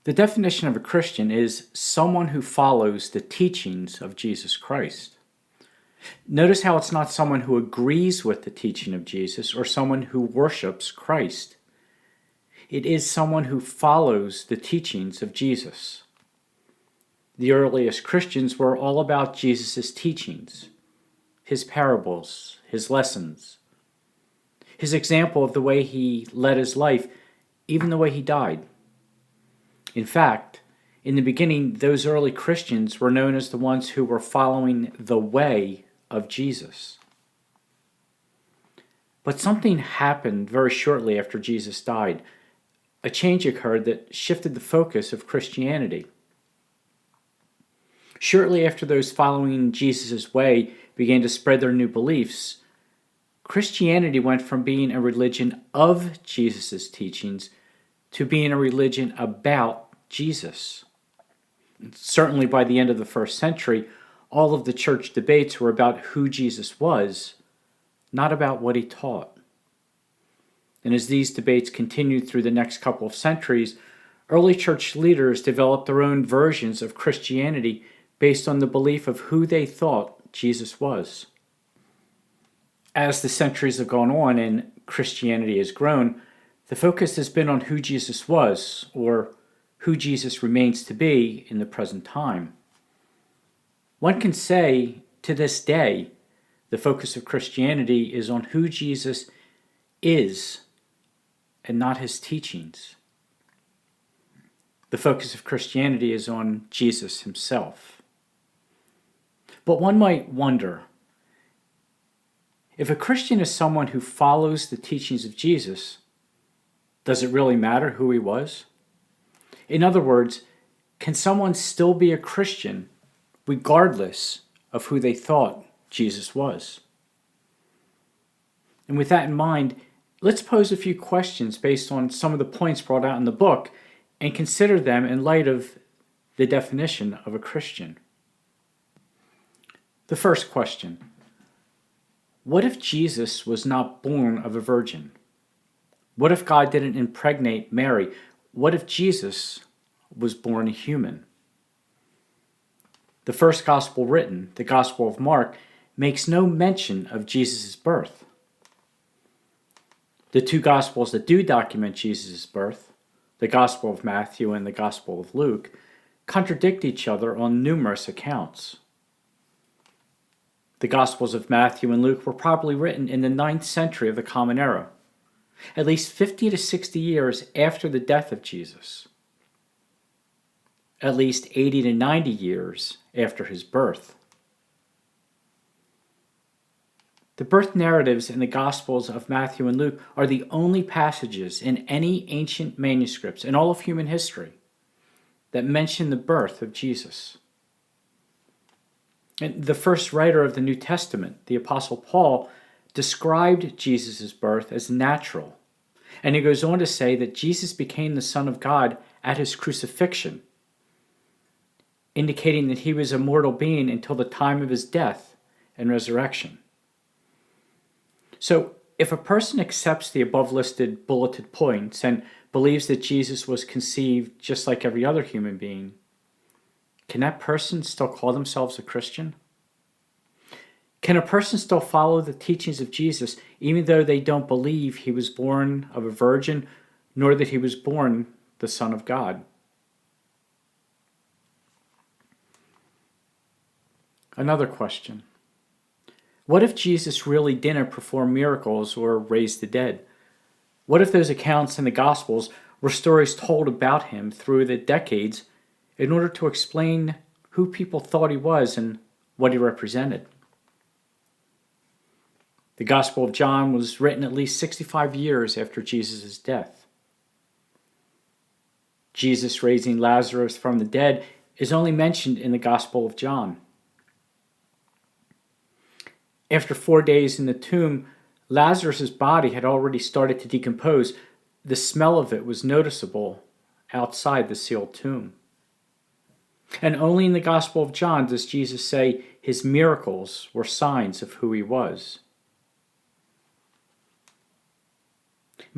The definition of a Christian is someone who follows the teachings of Jesus Christ. Notice how it's not someone who agrees with the teaching of Jesus or someone who worships Christ. It is someone who follows the teachings of Jesus. The earliest Christians were all about Jesus' teachings, his parables, his lessons, his example of the way he led his life, even the way he died. In fact, in the beginning, those early Christians were known as the ones who were following the way of Jesus. But something happened very shortly after Jesus died. A change occurred that shifted the focus of Christianity. Shortly after those following Jesus' way began to spread their new beliefs, Christianity went from being a religion of Jesus' teachings to being a religion about Jesus. Certainly by the end of the first century, all of the church debates were about who Jesus was, not about what he taught. And as these debates continued through the next couple of centuries, early church leaders developed their own versions of Christianity based on the belief of who they thought Jesus was. As the centuries have gone on and Christianity has grown, the focus has been on who Jesus was, or who Jesus remains to be in the present time. One can say, to this day, the focus of Christianity is on who Jesus is and not his teachings. The focus of Christianity is on Jesus himself. But one might wonder, if a Christian is someone who follows the teachings of Jesus, does it really matter who he was? In other words, can someone still be a Christian regardless of who they thought Jesus was? And with that in mind, let's pose a few questions based on some of the points brought out in the book and consider them in light of the definition of a Christian. The first question: what if Jesus was not born of a virgin? What if God didn't impregnate Mary? What if Jesus was born a human? The first gospel written, the Gospel of Mark, makes no mention of Jesus' birth. The two Gospels that do document Jesus' birth, the Gospel of Matthew and the Gospel of Luke, contradict each other on numerous accounts. The Gospels of Matthew and Luke were probably written in the 9th century of the Common Era, at least 50 to 60 years after the death of Jesus, at least 80 to 90 years after his birth. The birth narratives in the Gospels of Matthew and Luke are the only passages in any ancient manuscripts in all of human history that mention the birth of Jesus. And the first writer of the New Testament, the Apostle Paul, described Jesus' birth as natural. And he goes on to say that Jesus became the Son of God at his crucifixion, indicating that he was a mortal being until the time of his death and resurrection. So, if a person accepts the above-listed bulleted points and believes that Jesus was conceived just like every other human being, can that person still call themselves a Christian? Can a person still follow the teachings of Jesus even though they don't believe he was born of a virgin, nor that he was born the Son of God? Another question: what if Jesus really didn't perform miracles or raise the dead? What if those accounts in the Gospels were stories told about him through the decades in order to explain who people thought he was and what he represented? The Gospel of John was written at least 65 years after Jesus' death. Jesus raising Lazarus from the dead is only mentioned in the Gospel of John. After 4 days in the tomb, Lazarus' body had already started to decompose. The smell of it was noticeable outside the sealed tomb. And only in the Gospel of John does Jesus say his miracles were signs of who he was.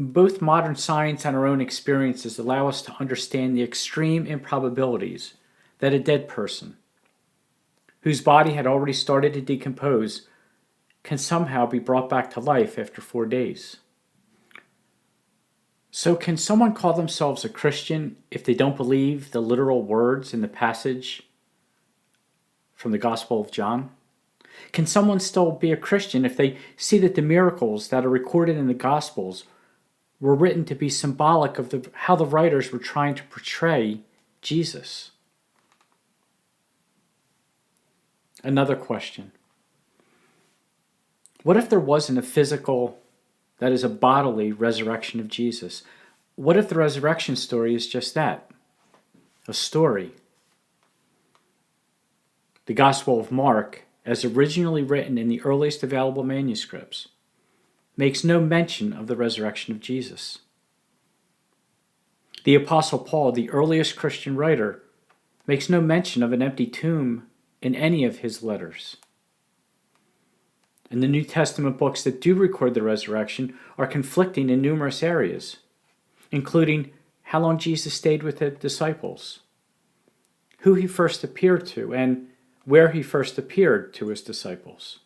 Both modern science and our own experiences allow us to understand the extreme improbabilities that a dead person, whose body had already started to decompose, can somehow be brought back to life after 4 days. So can someone call themselves a Christian if they don't believe the literal words in the passage from the Gospel of John? Can someone still be a Christian if they see that the miracles that are recorded in the Gospels were written to be symbolic of how the writers were trying to portray Jesus? Another question. What if there wasn't a physical, that is a bodily, resurrection of Jesus? What if the resurrection story is just that? A story. The Gospel of Mark, as originally written in the earliest available manuscripts, makes no mention of the resurrection of Jesus. The Apostle Paul, the earliest Christian writer, makes no mention of an empty tomb in any of his letters. And the New Testament books that do record the resurrection are conflicting in numerous areas, including how long Jesus stayed with the disciples, who he first appeared to, and where he first appeared to his disciples.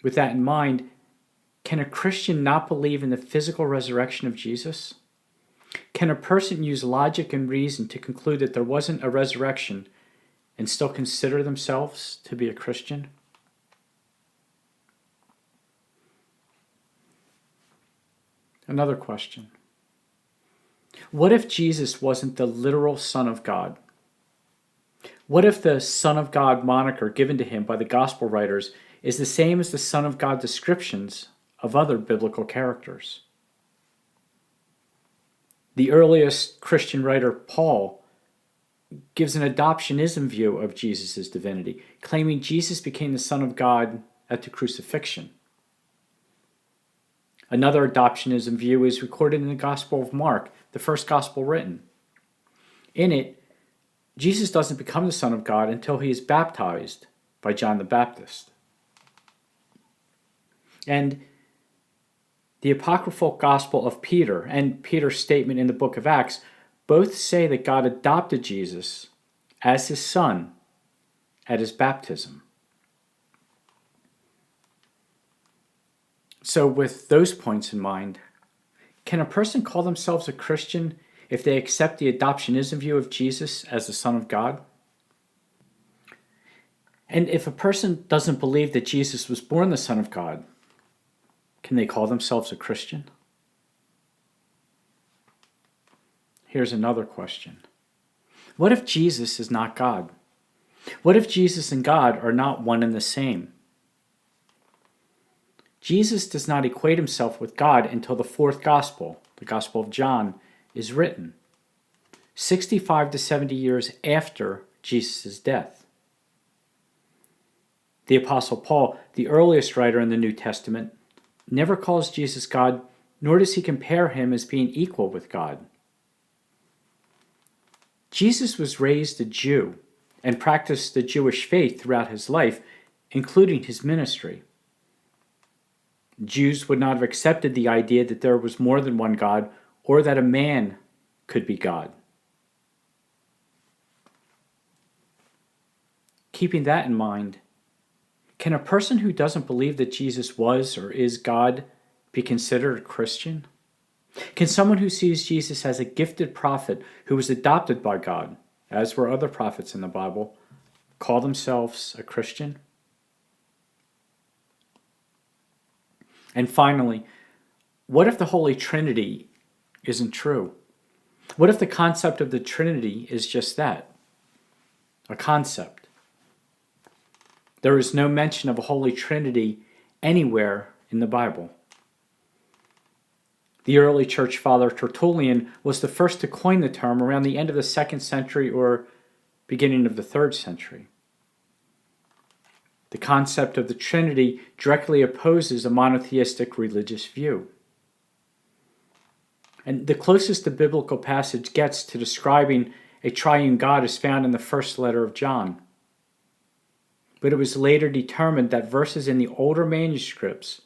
With that in mind, can a Christian not believe in the physical resurrection of Jesus? Can a person use logic and reason to conclude that there wasn't a resurrection and still consider themselves to be a Christian? Another question. What if Jesus wasn't the literal Son of God? What if the Son of God moniker given to him by the Gospel writers is the same as the Son of God descriptions of other biblical characters? The earliest Christian writer, Paul, gives an adoptionism view of Jesus' divinity, claiming Jesus became the Son of God at the crucifixion. Another adoptionism view is recorded in the Gospel of Mark, the first gospel written. In it, Jesus doesn't become the Son of God until he is baptized by John the Baptist. And the apocryphal Gospel of Peter and Peter's statement in the book of Acts both say that God adopted Jesus as his son at his baptism. So with those points in mind, can a person call themselves a Christian if they accept the adoptionism view of Jesus as the Son of God? And if a person doesn't believe that Jesus was born the Son of God, can they call themselves a Christian? Here's another question. What if Jesus is not God? What if Jesus and God are not one and the same? Jesus does not equate himself with God until the fourth gospel, the Gospel of John, is written, 65 to 70 years after Jesus' death. The Apostle Paul, the earliest writer in the New Testament, never calls Jesus God, nor does he compare him as being equal with God. Jesus was raised a Jew and practiced the Jewish faith throughout his life, including his ministry. Jews would not have accepted the idea that there was more than one God or that a man could be God. Keeping that in mind, can a person who doesn't believe that Jesus was or is God be considered a Christian? Can someone who sees Jesus as a gifted prophet who was adopted by God, as were other prophets in the Bible, call themselves a Christian? And finally, what if the Holy Trinity isn't true? What if the concept of the Trinity is just that? A concept. There is no mention of a Holy Trinity anywhere in the Bible. The early church father Tertullian was the first to coin the term around the end of the 2nd century or beginning of the 3rd century. The concept of the Trinity directly opposes a monotheistic religious view. And the closest the biblical passage gets to describing a triune God is found in the first letter of John. But it was later determined that verses in the older manuscripts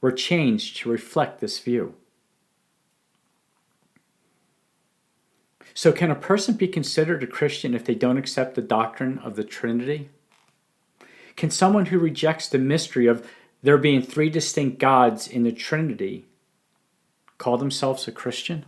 were changed to reflect this view. So can a person be considered a Christian if they don't accept the doctrine of the Trinity? Can someone who rejects the mystery of there being three distinct gods in the Trinity call themselves a Christian?